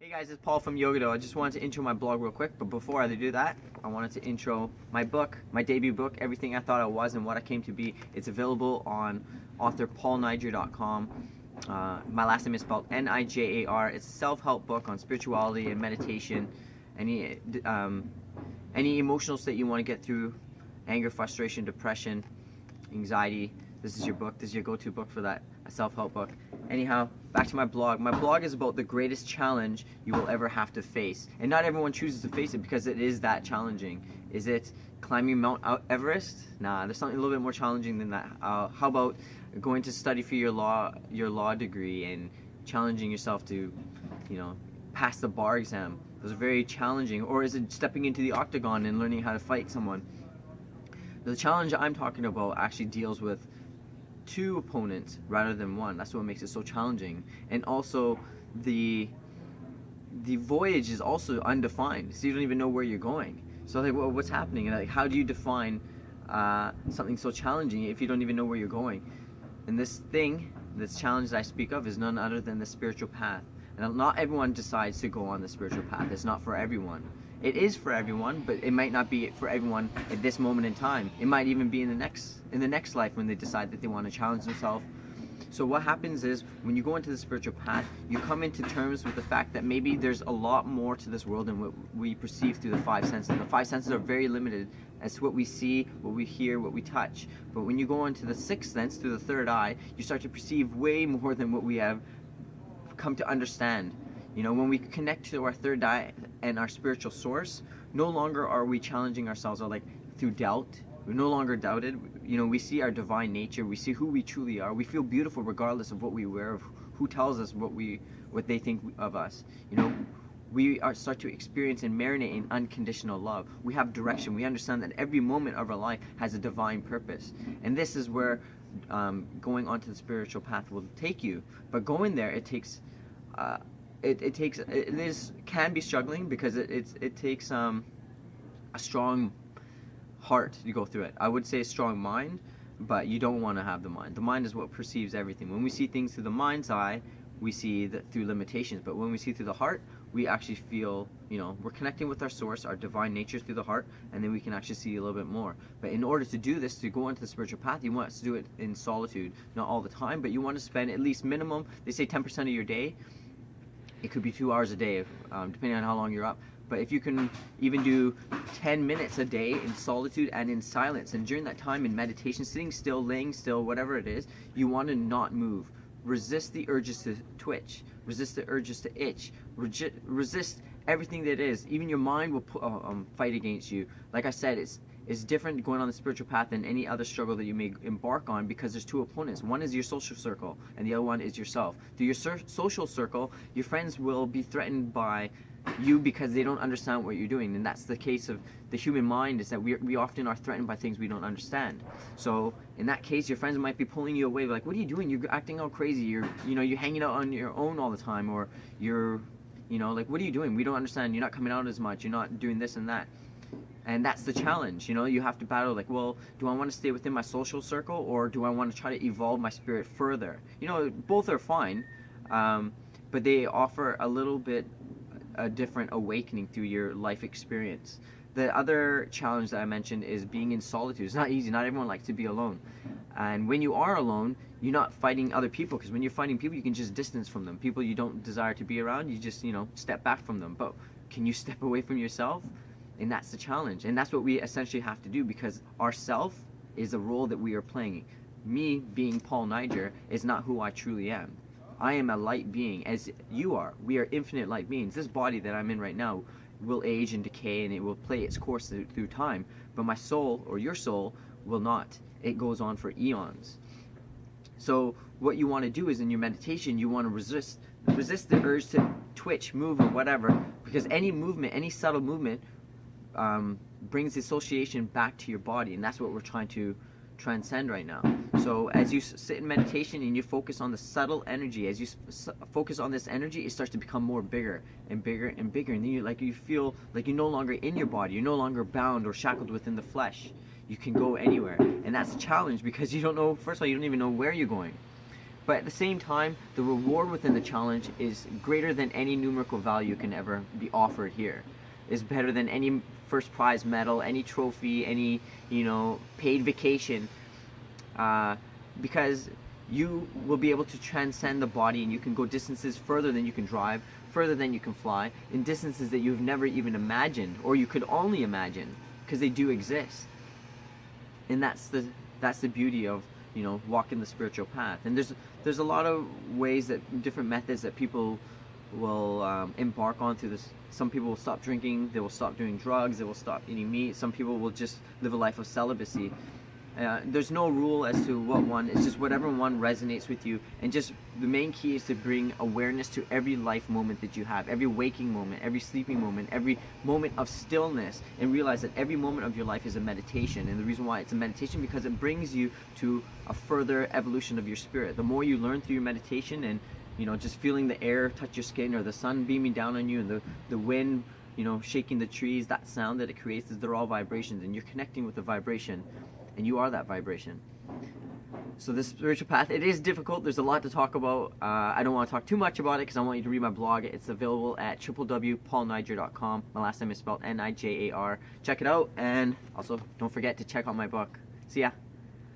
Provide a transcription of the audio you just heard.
Hey guys, it's Paul from Yoga Dough. I just wanted to intro my blog real quick, but before I do that, I wanted to intro my book, my debut book, Everything I Thought I Was and What I Came to Be. It's available on author paulnijar.com. My last name is spelled Nijar. It's a self-help book on spirituality and meditation, any emotional state you want to get through, anger, frustration, depression, anxiety. This is your book. This is your go-to book for that, a self-help book. Anyhow, back to my blog. My blog is about the greatest challenge you will ever have to face. And not everyone chooses to face it because it is that challenging. Is it climbing Mount Everest? Nah, there's something a little bit more challenging than that. How about going to study for your law degree and challenging yourself to, pass the bar exam? Those are very challenging. Or is it stepping into the octagon and learning how to fight someone? The challenge I'm talking about actually deals with two opponents rather than one. That's what makes it so challenging. And also the voyage is also undefined, so you don't even know where you're going. So like, well, what's happening? Like, how do you define something so challenging if you don't even know where you're going? And this challenge that I speak of is none other than the spiritual path. And not everyone decides to go on the spiritual path. It's not for everyone. It is for everyone, but it might not be for everyone at this moment in time. It might even be in the next life when they decide that they want to challenge themselves. So what happens is, when you go into the spiritual path, you come into terms with the fact that maybe there's a lot more to this world than what we perceive through the five senses. The five senses are very limited as to what we see, what we hear, what we touch. But when you go into the sixth sense, through the third eye, you start to perceive way more than what we have come to understand. When we connect to our third eye and our spiritual source, no longer are we challenging ourselves or through doubt. We're no longer doubted. We see our divine nature. We see who we truly are. We feel beautiful regardless of what we wear, of who tells us what they think of us. We start to experience and marinate in unconditional love. We have direction. We understand that every moment of our life has a divine purpose. And this is where going onto the spiritual path will take you. But going there, it can be struggling because it takes a strong heart to go through it. I would say a strong mind, but you don't want to have the mind. The mind is what perceives everything. When we see things through the mind's eye, we see that through limitations. But when we see through the heart, we actually feel, we're connecting with our source, our divine nature through the heart, and then we can actually see a little bit more. But in order to do this, to go into the spiritual path, you want to do it in solitude, not all the time, but you want to spend at least minimum, they say 10% of your day. It could be 2 hours a day, depending on how long you're up. But if you can even do 10 minutes a day in solitude and in silence, and during that time in meditation, sitting still, laying still, whatever it is, you want to not move. Resist the urges to twitch. Resist the urges to itch. Resist everything that is. Even your mind will fight against you. Like I said, it's different going on the spiritual path than any other struggle that you may embark on, because there's two opponents. One is your social circle, and the other one is yourself. Through your social circle, your friends will be threatened by you because they don't understand what you're doing. And that's the case of the human mind, is that we often are threatened by things we don't understand. So in that case, your friends might be pulling you away, like, what are you doing? You're acting all crazy. You're hanging out on your own all the time, or you're what are you doing? We don't understand. You're not coming out as much. You're not doing this and that. And that's the challenge. You have to battle, well, do I want to stay within my social circle, or do I want to try to evolve my spirit further? Both are fine, but they offer a little bit a different awakening through your life experience. The other challenge that I mentioned is being in solitude. It's not easy. Not everyone likes to be alone. And when you are alone, you're not fighting other people, because when you're fighting people, you can just distance from them. People you don't desire to be around, you just, step back from them. But can you step away from yourself? And that's the challenge. And that's what we essentially have to do, because ourself is a role that we are playing. Me being Paul Nijar is not who I truly am. I am a light being, as you are. We are infinite light beings. This body that I'm in right now will age and decay, and it will play its course through time. But my soul, or your soul, will not. It goes on for eons. So what you want to do is, in your meditation, you want to resist the urge to twitch, move, or whatever, because any movement, any subtle movement, brings the association back to your body, and that's what we're trying to transcend right now. So as you sit in meditation and you focus on the subtle energy, as you focus on this energy, it starts to become more bigger and bigger and bigger, and then you feel like you're no longer in your body. You're no longer bound or shackled within the flesh. You can go anywhere, and that's a challenge, because you don't know. First of all, you don't even know where you're going. But at the same time, the reward within the challenge is greater than any numerical value can ever be offered here. It's better than any first prize medal, any trophy, any, paid vacation, because you will be able to transcend the body, and you can go distances further than you can drive, further than you can fly, in distances that you've never even imagined, or you could only imagine, because they do exist. And that's the beauty of walking the spiritual path. And there's a lot of ways, that different methods that people will embark on through this. Some people will stop drinking, they will stop doing drugs, they will stop eating meat. Some people will just live a life of celibacy. There's no rule as to what one. It's just whatever one resonates with you. And just the main key is to bring awareness to every life moment that you have, every waking moment, every sleeping moment, every moment of stillness, and realize that every moment of your life is a meditation. And the reason why it's a meditation, because it brings you to a further evolution of your spirit. The more you learn through your meditation, and just feeling the air touch your skin, or the sun beaming down on you, and the wind shaking the trees, that sound that it creates, they're all vibrations, and you're connecting with the vibration. And you are that vibration. So this spiritual path, it is difficult. There's a lot to talk about. I don't want to talk too much about it, because I want you to read my blog. It's available at www.paulnijar.com. My last name is spelled Nijar. Check it out, and also don't forget to check out my book. See ya.